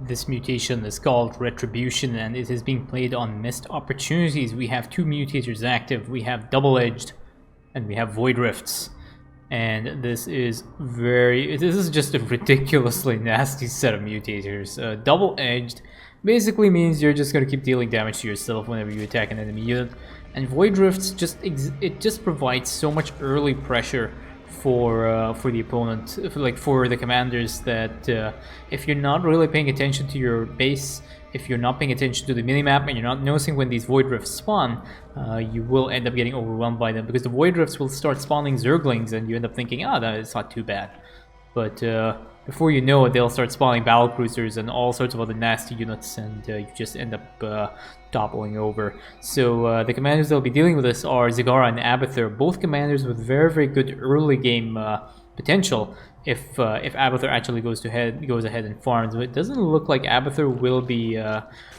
This mutation is called Retribution, and it is being played on missed opportunities. We have two mutators active. We have double-edged, and we have void rifts. And this is just a ridiculously nasty set of mutators. Double-edged basically means you're just gonna keep dealing damage to yourself whenever you attack an enemy unit. And void rifts just provides so much early pressure for the opponent, for the commanders, that if you're not really paying attention to your base, if you're not paying attention to the minimap, and you're not noticing when these void rifts spawn, you will end up getting overwhelmed by them, because the void rifts will start spawning zerglings, and you end up thinking, ah, that is not too bad. But before you know it, they'll start spawning battlecruisers and all sorts of other nasty units, and you just end up toppling over. So the commanders that will be dealing with this are Zagara and Abathur, both commanders with very, very good early game potential if Abathur actually goes ahead and farms. But it doesn't look like Abathur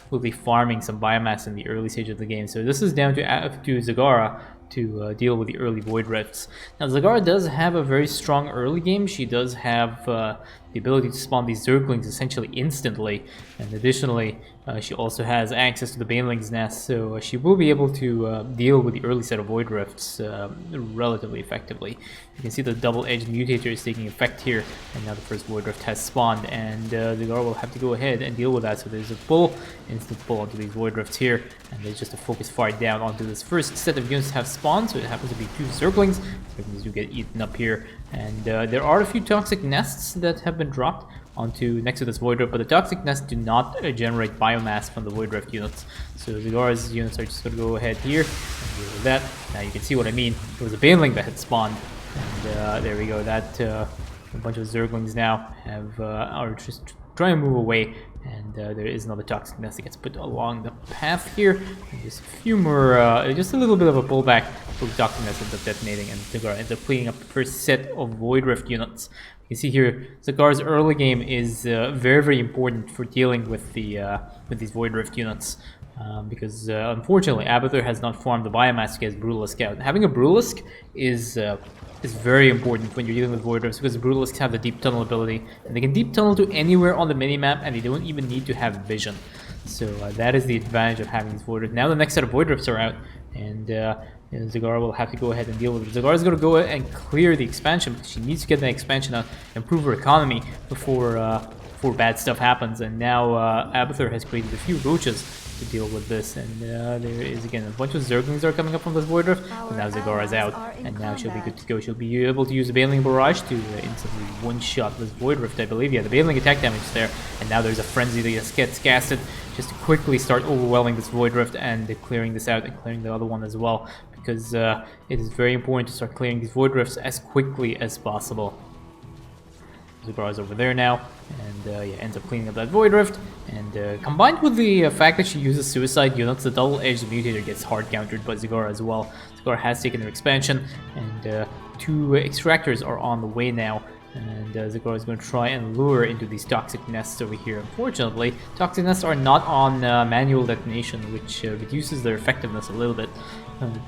will be farming some biomass in the early stage of the game. So this is down to Zagara to deal with the early void rifts. Now Zagara does have a very strong early game. She does have the ability to spawn these zerglings essentially instantly, and additionally she also has access to the baneling's nest, so she will be able to deal with the early set of void rifts relatively effectively. You can see the double-edged mutator is taking effect here, and now the first void rift has spawned, and Zagara will have to go ahead and deal with that. So there's a instant pull onto these void rifts here, and there's just a focus fire down onto this first set of units have spawned. So it happens to be two zerglings. Zerglings do get eaten up here, and there are a few toxic nests that have been dropped next to this void rift, but the toxic nests do not generate biomass from the void rift units. So Zagara's units are just going to go ahead here and deal with that. Now you can see what I mean. There was a baneling that had spawned, and there we go. That a bunch of zerglings now are just trying to move away, and there is another toxic nest that gets put along the path here. And just a few more, just a little bit of a pullback. So the toxic nest ends up detonating, and Zagara ends up cleaning up the first set of void rift units. You see here, Zagara's early game is very, very important for dealing with these void rift units, because unfortunately Abathur has not farmed the biomass to get his Brutalisk out. Having a Brutalisk is very important when you're dealing with void rifts, because Brutalisks have the deep tunnel ability, and they can deep tunnel to anywhere on the minimap, and they don't even need to have vision. So that is the advantage of having these void rifts. Now the next set of void rifts are out, and Zagara will have to go ahead and deal with it. Zagara's going to go ahead and clear the expansion, because she needs to get the expansion out and improve her economy before bad stuff happens. And now Abathur has created a few roaches to deal with this, and there is again a bunch of zerglings are coming up from this void rift. But now Zagara's out, and now she'll be good to go. She'll be able to use the baneling barrage to instantly one-shot this void rift, I believe. Yeah, the baneling attack damage is there, and now there's a frenzy that just gets casted just to quickly start overwhelming this void rift and clearing this out and clearing the other one as well, because it is very important to start clearing these void rifts as quickly as possible. Zagara's over there now, and yeah, ends up cleaning up that void rift, and combined with the fact that she uses suicide units, the double-edged mutator gets hard countered by Zagara as well. Zagara has taken her expansion, and two extractors are on the way now, and Zagara is going to try and lure into these toxic nests over here. Unfortunately, toxic nests are not on manual detonation, which reduces their effectiveness a little bit.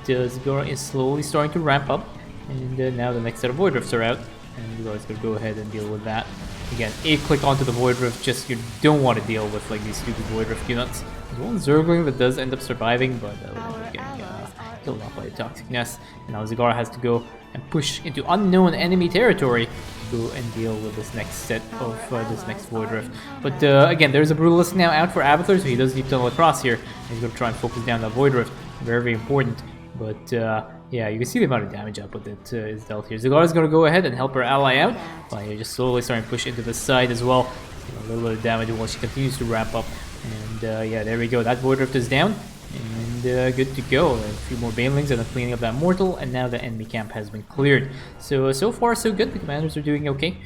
Zagara is slowly starting to ramp up, and now the next set of void rifts are out, and Zagara's going to go ahead and deal with that. Again, a click onto the void rift, just you don't want to deal with like these stupid void rift units. There's one zergling that does end up surviving, but getting killed off by a toxic nest. And now Zagara has to go and push into unknown enemy territory to go and deal with this next set of this next void rift. But again, there's a Brutalisk now out for Abathur, so he does deep tunnel across here. And he's going to try and focus down that void rift. Very, very important. But yeah, you can see the amount of damage output that is dealt here. Zagara's going to go ahead and help her ally out by just slowly starting to push into the side as well. A little bit of damage while she continues to ramp up. And yeah, there we go. That void rift is down. And good to go. A few more banelings and then cleaning up that mortal, and now the enemy camp has been cleared. So far so good. The commanders are doing okay.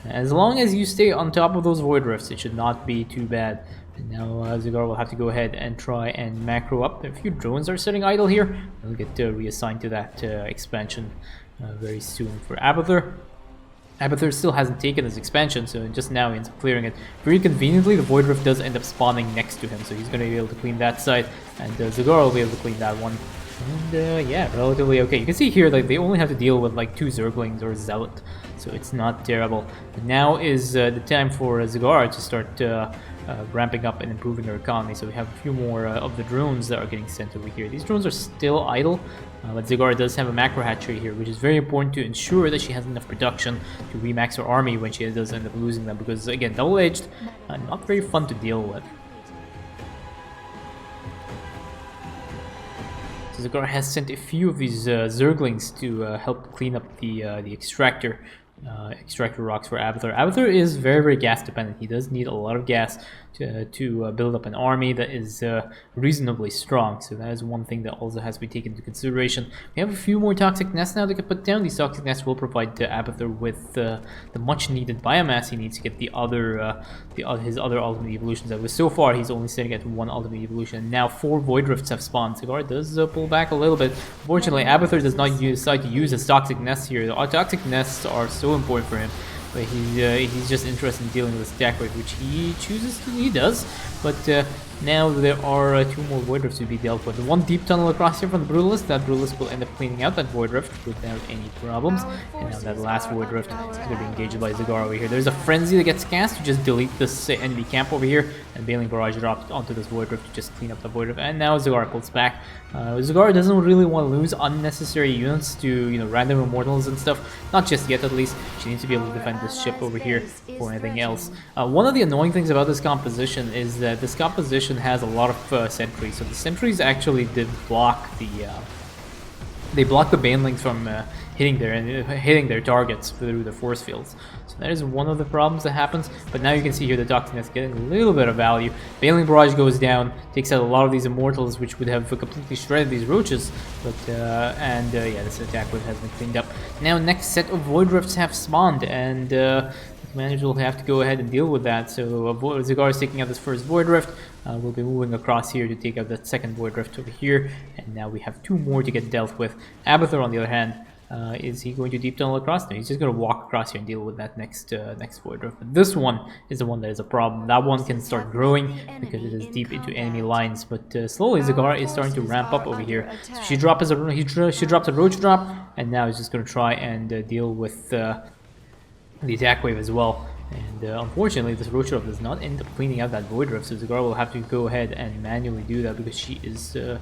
As long as you stay on top of those void rifts, it should not be too bad. And now Zagara will have to go ahead and try and macro up. A few drones are sitting idle here. They'll get reassigned to that expansion very soon for Abathur. Abathur still hasn't taken his expansion, so just now he ends up clearing it. Very conveniently, the Void Rift does end up spawning next to him, so he's going to be able to clean that side, and Zagara will be able to clean that one. And yeah, relatively okay. You can see here like they only have to deal with like 2 Zerglings or Zealot, so it's not terrible. But now is the time for Zagara to start ramping up and improving her economy. So we have a few more of the drones that are getting sent over here. These drones are still idle, but Zagara does have a macro hatchery here, which is very important to ensure that she has enough production to remax her army when she does end up losing them, because again, double-edged, not very fun to deal with. So Zagara has sent a few of these Zerglings to help clean up the extractor rocks for Abathur. Abathur is very, very gas dependent. He does need a lot of gas to build up an army that is reasonably strong. So that is one thing that also has to be taken into consideration. We have a few more toxic nests now that can put down. These toxic nests will provide Abathur with the much needed biomass he needs to get his other ultimate evolutions out. So far he's only sitting at one ultimate evolution, and now 4 void rifts have spawned. Zagara does pull back a little bit. Unfortunately, Abathur does not decide to use his toxic nests here. The toxic nests are so important for him, but he's just interested in dealing with stack rate, which he does. But now there are 2 more void rifts to be dealt with. One deep tunnel across here from the brutalist. That brutalist will end up cleaning out that void rift without any problems. And now that last void rift is going to be engaged by Zagara over here. There's a frenzy that gets cast to just delete this enemy camp over here, and Baling Barrage dropped onto this void rift to just clean up the void rift. And now Zagara pulls back. Zagara doesn't really want to lose unnecessary units to random immortals and stuff. Not just yet, at least. She needs to be able to defend this ship over here or anything else. One of the annoying things about this composition is that this composition has a lot of sentries. So the sentries actually did block the banelings from hitting their targets through the force fields. So that is one of the problems that happens. But now you can see here the toxicness getting a little bit of value. Baling Barrage goes down, takes out a lot of these immortals, which would have completely shredded these roaches. But yeah, this attack wave has been cleaned up. Now next set of void rifts have spawned, and Manager will have to go ahead and deal with that. So Zagara is taking out this first void rift. We'll be moving across here to take out that second void rift over here, and now we have 2 more to get dealt with. Abathur, on the other hand, is he going to deep tunnel across? No, he's just going to walk across here and deal with that next void rift. But this one is the one that is a problem. That one can start growing because it is deep into enemy lines. But slowly Zagara is starting to ramp up over here. So she dropped a roach drop, and now he's just going to try and deal with the attack wave as well. And unfortunately, this roach drop does not end up cleaning out that void rift, so Zagara will have to go ahead and manually do that because she is the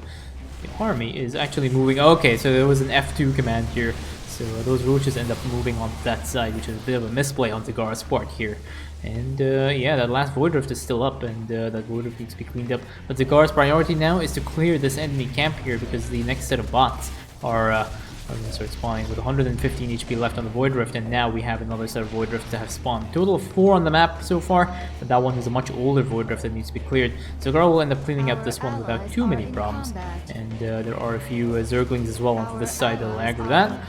army is actually moving. Okay, so there was an F2 command here, so those roaches end up moving on that side, which is a bit of a misplay on Zagara's part here. And yeah, that last void rift is still up, and that void rift needs to be cleaned up. But Zagara's priority now is to clear this enemy camp here, because the next set of bots are going to start spawning with 115 HP left on the Void Rift, and now we have another set of Void Rifts that have spawned. Total of 4 on the map so far, but that one is a much older Void Rift that needs to be cleared. So Zagara will end up cleaning up this one without too many problems, and there are a few Zerglings as well on this side that will aggro that.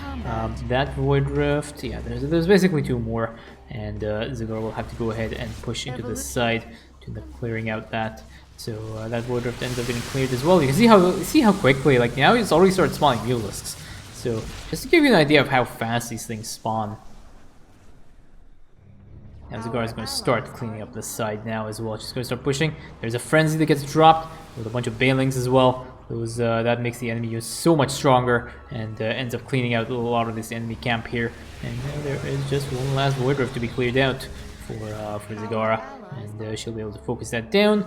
That Void Rift, yeah, there's basically 2 more, and Zagara will have to go ahead and push into this side to end up clearing out that. So that Void Rift ends up getting cleared as well. You can see how quickly, like now it's already started spawning Mutalisks. So, just to give you an idea of how fast these things spawn. Now Zagara is going to start cleaning up this side now as well. She's going to start pushing. There's a frenzy that gets dropped with a bunch of banelings as well. That makes the enemy use so much stronger, and ends up cleaning out a lot of this enemy camp here. And now there is just one last Void Rift to be cleared out for Zagara, and she'll be able to focus that down.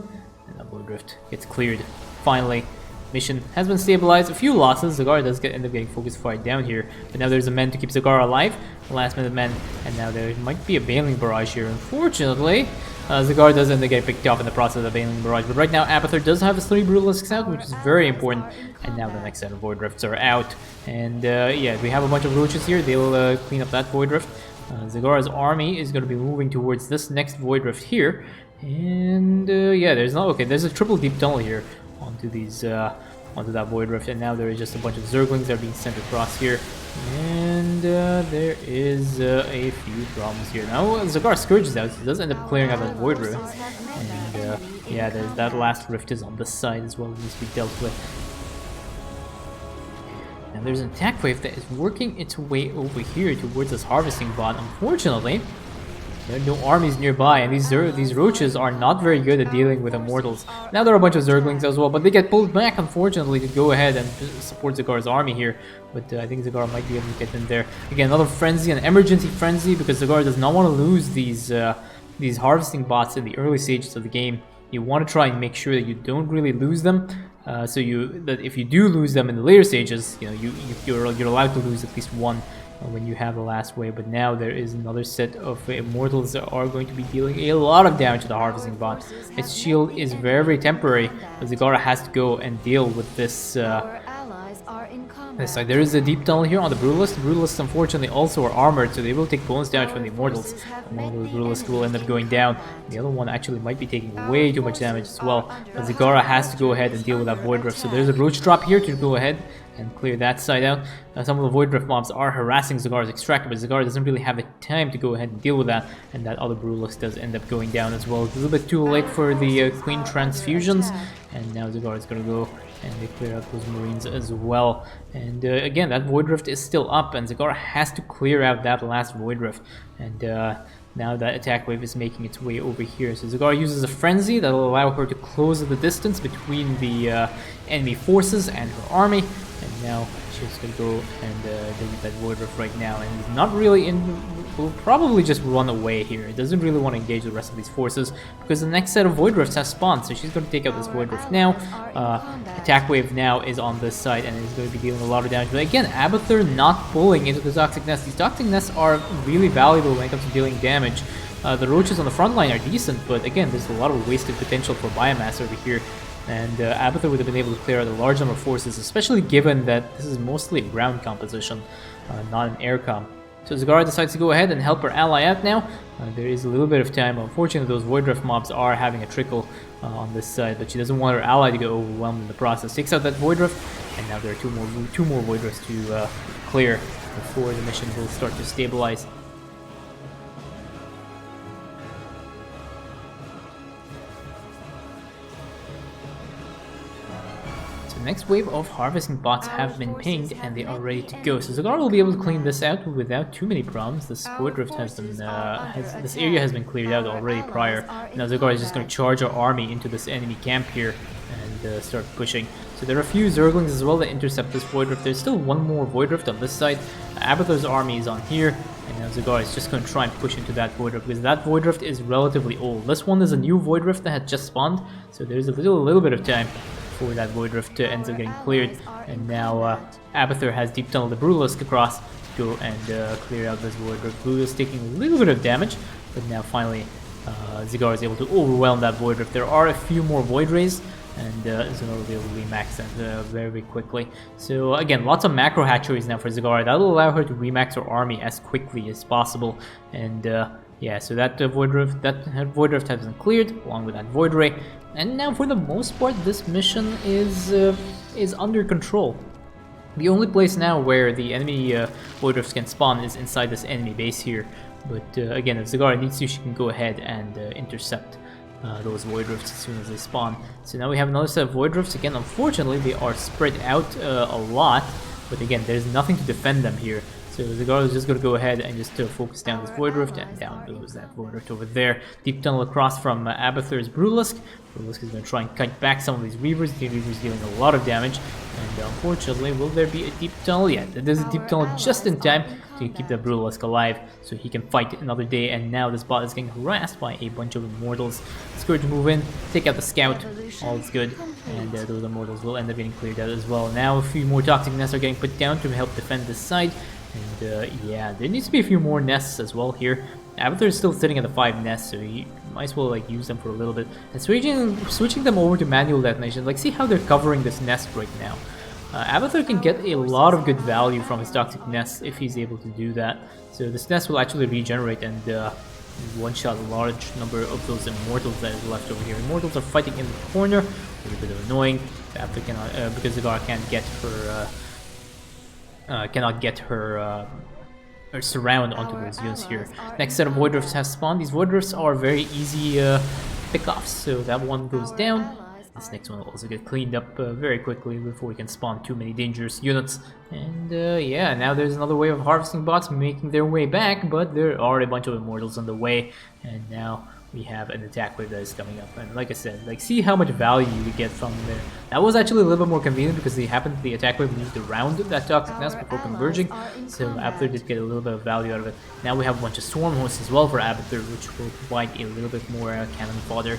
And that Void Rift gets cleared finally. Mission has been stabilized. A few losses. Zagara does end up getting focus fired down here, but now there's a man to keep Zagara alive. Last minute man, and now there might be a Baling Barrage here. Unfortunately, Zagara does end up getting picked off in the process of Baling Barrage, but right now Abathur does have his 3 Brutalisks out, which is very important. And now the next set of Void Rifts are out, and yeah, we have a bunch of roaches here. They'll clean up that Void Rift. Zagara's army is going to be moving towards this next Void Rift here, and yeah, there's a triple deep tunnel here onto that Void Rift, and now there is just a bunch of Zerglings that are being sent across here, and there is a few problems here. Now Zagara Scourge is out, so he does end up clearing out that Void Rift, and yeah, that last rift is on this side as well, it needs to be dealt with. And there's an attack wave that is working its way over here towards this harvesting bot. Unfortunately, there are no armies nearby, and these roaches are not very good at dealing with immortals. Now there are a bunch of Zerglings as well, but they get pulled back, unfortunately, to go ahead and support Zagara's army here. But I think Zagara might be able to get in there. Again, another frenzy, an emergency frenzy, because Zagara does not want to lose these these harvesting bots in the early stages of the game, you want to try and make sure that you don't really lose them. So that if you do lose them in the later stages, you know, you're allowed to lose at least one when you have the last wave. But now there is another set of immortals that are going to be dealing a lot of damage to the harvesting bot. Its shield is very, very temporary, but Zagara has to go and deal with this. There is a deep tunnel here on the Brutalists. The Brutalists unfortunately also are armored, so they will take bonus damage from the Immortals. One of the Brutalists will end up going down. The other one actually might be taking way too much damage as well. But Zagara has to go ahead and deal with that Void Rift. So there's a Roach Drop here to go ahead and clear that side out. Some of the Void Rift mobs are harassing Zagara's Extractor, but Zagara doesn't really have the time to go ahead and deal with that, and that other Brutalist does end up going down as well. It's a little bit too late for the Clean Transfusions, and now Zagara is going to go and they clear out those Marines as well. And again, that Void Rift is still up, and Zagara has to clear out that last Void Rift. And now that attack wave is making its way over here. So Zagara uses a Frenzy that will allow her to close the distance between the enemy forces and her army. And now she's going to go and delete that Void Rift right now. And he's not really will probably just run away here. It doesn't really want to engage the rest of these forces because the next set of Void Rifts has spawned. So she's going to take out this Void Rift now. Attack wave now is on this side and is going to be dealing a lot of damage. But again, Abathur not pulling into the Toxic Nest. These Toxic Nests are really valuable when it comes to dealing damage. The roaches on the front line are decent, but again, there's a lot of wasted potential for biomass over here. And Abathur would have been able to clear out a large number of forces, especially given that this is mostly a ground composition, not an air comp. So Zagara decides to go ahead and help her ally out now. There is a little bit of time. Unfortunately, those Void Rift mobs are having a trickle on this side, but she doesn't want her ally to get overwhelmed in the process. Takes out that Void Rift, and now there are two more Void Rifts to clear before the mission will start to stabilize. The next wave of harvesting bots have been pinged and they are ready to go. So Zagara will be able to clean this out without too many problems. This Void Rift has been this area has been cleared out already prior. Now Zagara is just going to charge her army into this enemy camp here and start pushing. So there are a few Zerglings as well that intercept this Void Rift. There's still one more Void Rift on this side. Abathur's army is on here, and now Zagara is just going to try and push into that Void Rift because that Void Rift is relatively old. This one is a new Void Rift that had just spawned, so there's a little bit of time before that Void Rift ends up getting cleared. And now Abathur has Deep Tunnel the Brutalisk across to go and clear out this Void Rift. Brutalisk taking a little bit of damage, but now finally Zagara is able to overwhelm that Void Rift. There are a few more Void Rays, and Zagara will be able to remax that very, very quickly. So again, lots of macro hatcheries now for Zagara. That will allow her to remax her army as quickly as possible. And yeah, so that Void Rift has been cleared along with that Void Ray. And now, for the most part, this mission is under control. The only place now where the enemy Void Rifts can spawn is inside this enemy base here. But again, if Zagara needs to, she can go ahead and intercept those Void Rifts as soon as they spawn. So now we have another set of Void Rifts. Again, unfortunately, they are spread out a lot. But again, there's nothing to defend them here. So Zagara is just going to go ahead and just focus down this Void Rift, and down goes that Void Rift over there. Deep Tunnel across from Abathur's Brutalisk. Brutalisk is going to try and cut back some of these Reavers. The Reavers dealing a lot of damage, and unfortunately, will there be a Deep Tunnel? Yeah, there's a Deep Tunnel just in time to keep the Brutalisk alive, so he can fight another day. And now this bot is getting harassed by a bunch of Immortals. Scourge move in, take out the Scout, all is good, and those Immortals will end up getting cleared out as well. Now a few more Toxic Nests are getting put down to help defend this side. And yeah, there needs to be a few more nests as well here. Abathur is still sitting at the 5 nests, so you might as well like use them for a little bit. And switching them over to manual detonation, like see how they're covering this nest right now. Abathur can get a lot of good value from his Toxic Nests if he's able to do that. So this nest will actually regenerate and one-shot a large number of those Immortals that is left over here. Immortals are fighting in the corner, a little bit of annoying. Abathur cannot, because Zagara can't get her surround onto those units here. Next set of Void Rifts have spawned. These Void Rifts are very easy pickoffs, so that one goes down. This next one will also get cleaned up very quickly before we can spawn too many dangerous units. And yeah, now there's another wave of harvesting bots making their way back, but there are a bunch of Immortals on the way. And now we have an attack wave that is coming up. And like I said, like, see how much value you get from there. That was actually a little bit more convenient because the attack wave moved around that Toxic Nest before converging, so Abathur did get a little bit of value out of it. Now we have a bunch of Swarm Hosts as well for Abathur, which will provide a little bit more cannon fodder.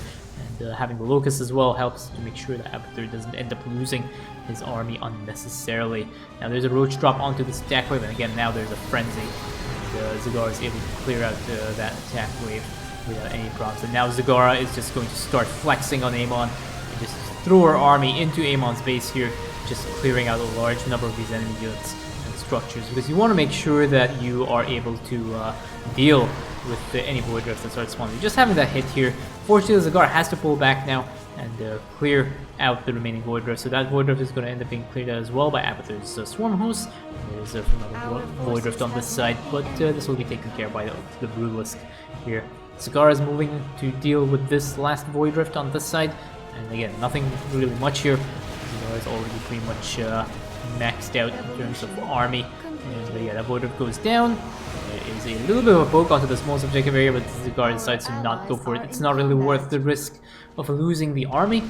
And having the Locust as well helps to make sure that Abathur doesn't end up losing his army unnecessarily. Now there's a Roach drop onto this attack wave, and again now there's a Frenzy. And Zagara is able to clear out that attack wave without any problems. And now Zagara is just going to start flexing on Amon and just throw her army into Amon's base here, just clearing out a large number of these enemy units and structures, because you want to make sure that you are able to deal with any Void Drifts that start spawning. Just having that hit here, fortunately Zagara has to pull back now and clear out the remaining Void Drift. So that Void Drift is going to end up being cleared out as well by Abathur's Swarm Host. There's another Void Drift on this side, but this will be taken care of by the Brutalisk here. Zagara is moving to deal with this last Void Drift on this side, and again, nothing really much here. Zagara is already pretty much maxed out in terms of army, and yeah, that Void Drift goes down. There is a little bit of a poke onto the small subjective area, but Zagara decides to not go for it. It's not really worth the risk of losing the army,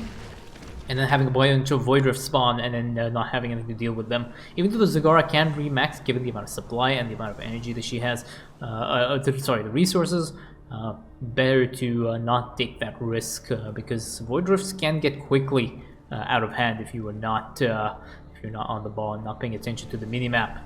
and then having a bunch of Void Drift spawn, and then not having anything to deal with them. Even though the Zagara can remax, given the amount of supply and the amount of energy that she has, the resources, better to not take that risk, because Void Drifts can get quickly out of hand if you are not on the ball and not paying attention to the minimap.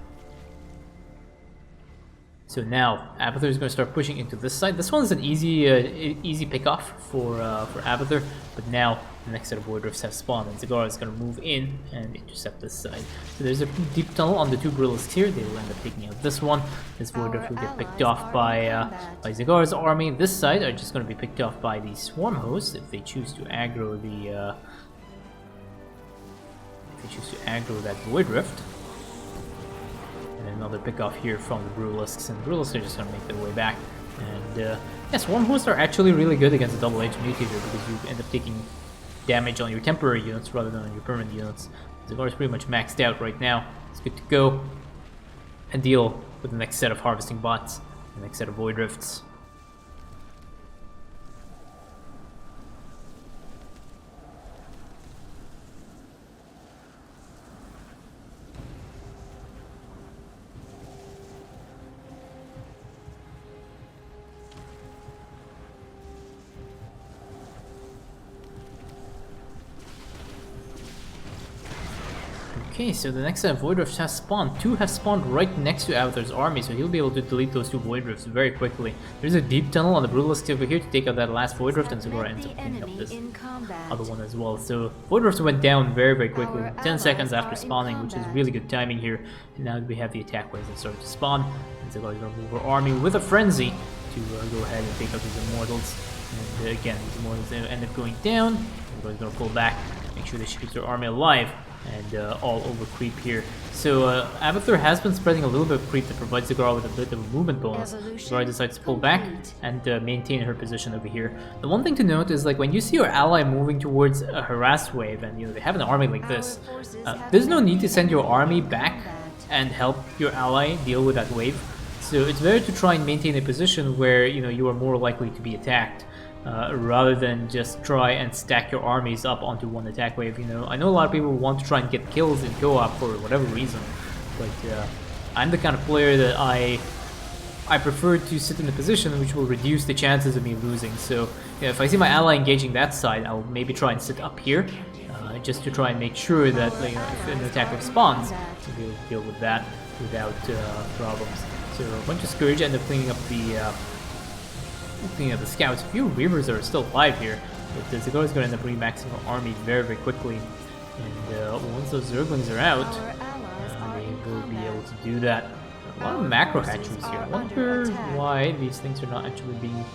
So now Abathur is going to start pushing into this side. This one's an easy pick off for Abathur, but now the next set of Void Drifts have spawned, and Zagara is going to move in and intercept this side. So there's a deep tunnel on the two Brutalisks here. They will end up taking out this one. This Void Drift will get picked off by Zagara's army. This side are just going to be picked off by the Swarm Hosts if they choose to aggro that Void Drift. Another pick off here from the Brutalisks, and the Brutalisks are just going to make their way back. And yeah, Swarm Hosts are actually really good against a double-edged Mutator because you end up taking damage on your temporary units rather than on your permanent units. Zagara is pretty much maxed out right now. It's good to go and deal with the next set of harvesting bots, the next set of Void Drifts. Okay, so the next set of Void Drifts has spawned. Two have spawned right next to Abathur's army, so he'll be able to delete those two Void Drifts very quickly. There's a deep tunnel on the Brutalisk over here to take out that last Void Drift, and Zagara ends up cleaning up this other one as well. So Void Drifts went down very quickly, 10 seconds after spawning, which is really good timing here. And now we have the attack waves that start to spawn, and Zagara's going to move her army with a frenzy to go ahead and take out these Immortals. And again, these Immortals end up going down. Zagara's going to pull back, make sure that she keeps her army alive. And all over creep here. So Abathur has been spreading a little bit of creep that provides Zagara with a bit of a movement bonus. Zagara decides to pull back and maintain her position over here. The one thing to note is, like, when you see your ally moving towards a harass wave and they have an army like this, there's no need to send your army back and help your ally deal with that wave. So it's better to try and maintain a position where you are more likely to be attacked. Rather than just try and stack your armies up onto one attack wave. I know a lot of people want to try and get kills in co-op for whatever reason, but I'm the kind of player that I prefer to sit in a position which will reduce the chances of me losing. So if I see my ally engaging that side, I'll maybe try and sit up here, just to try and make sure that if an attack wave spawns, we'll be able to deal with that without problems. So a bunch of Scourge end up cleaning up the scouts. A few Reavers are still alive here, but Zagara is going to end up remaxing her army very quickly. And once those Zerglings are out, they will be able to do that. A lot of macro hatcheries here. I wonder why these things are not actually being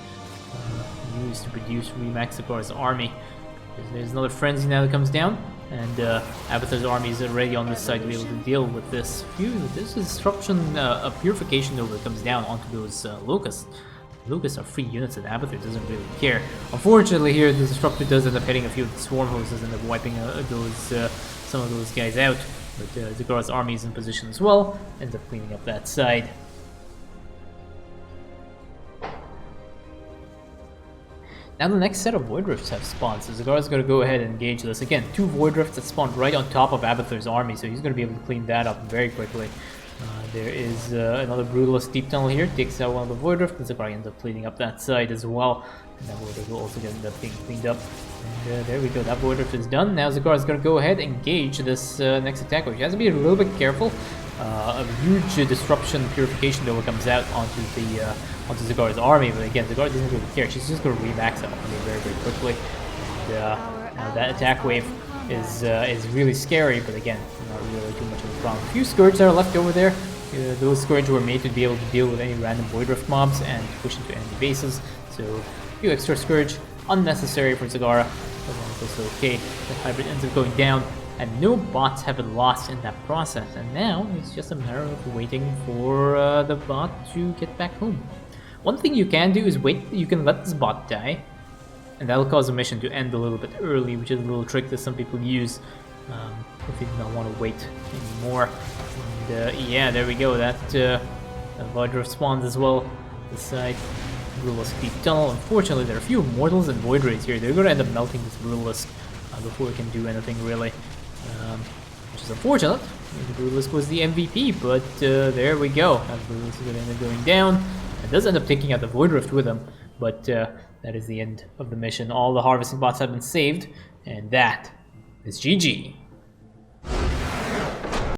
used to produce remax Zagara's army. There's another frenzy now that comes down, and Abathur's army is already on this side to be able to deal with this. This disruption, a purification nova that comes down onto those locusts. Locusts are free units and Abathur doesn't really care. Unfortunately here, the Disruptor does end up hitting a few of the Swarm Hosts and end up wiping some of those guys out. But Zagara's army is in position as well, ends up cleaning up that side. Now the next set of Void Rifts have spawned, so Zagara's going to go ahead and engage this. Again, 2 Void Rifts that spawned right on top of Abathur's army, so he's going to be able to clean that up very quickly. There is another Brutalist Deep Tunnel here, takes out one of the Void Rifts, and Zagara ends up cleaning up that side as well. And that Void Rift will also end up being cleaned up. And there we go, that Void Rift is done. Now Zagara's going to go ahead and engage this next attack, which has to be a little bit careful. A huge disruption purification though comes out onto Zagara's army, but again, Zagara doesn't really care. She's just going to remax that army very, very quickly. And that attack wave is really scary, but again, not really too much of a problem. A few Scourge that are left over there. Those Scourge were made to be able to deal with any random Void Rift mobs and push into enemy bases. So a few extra Scourge, unnecessary for Zagara, but it's also okay. The hybrid ends up going down, and no bots have been lost in that process. And now it's just a matter of waiting for the bot to get back home. One thing you can do is wait. You can let this bot die, and that'll cause the mission to end a little bit early, which is a little trick that some people use if they do not want to wait anymore. And yeah, there we go. That Void Rift spawns as well. This side, Brutalist Deep Tunnel. Unfortunately, there are a few Mortals and Void Raids here. They're going to end up melting this Brutalist before it can do anything really, which is unfortunate. The Brutalist was the MVP, but there we go. That Brutalist is going to end up going down. It does end up taking out the Void Rift with him, but that is the end of the mission. All the harvesting bots have been saved, and that is GG.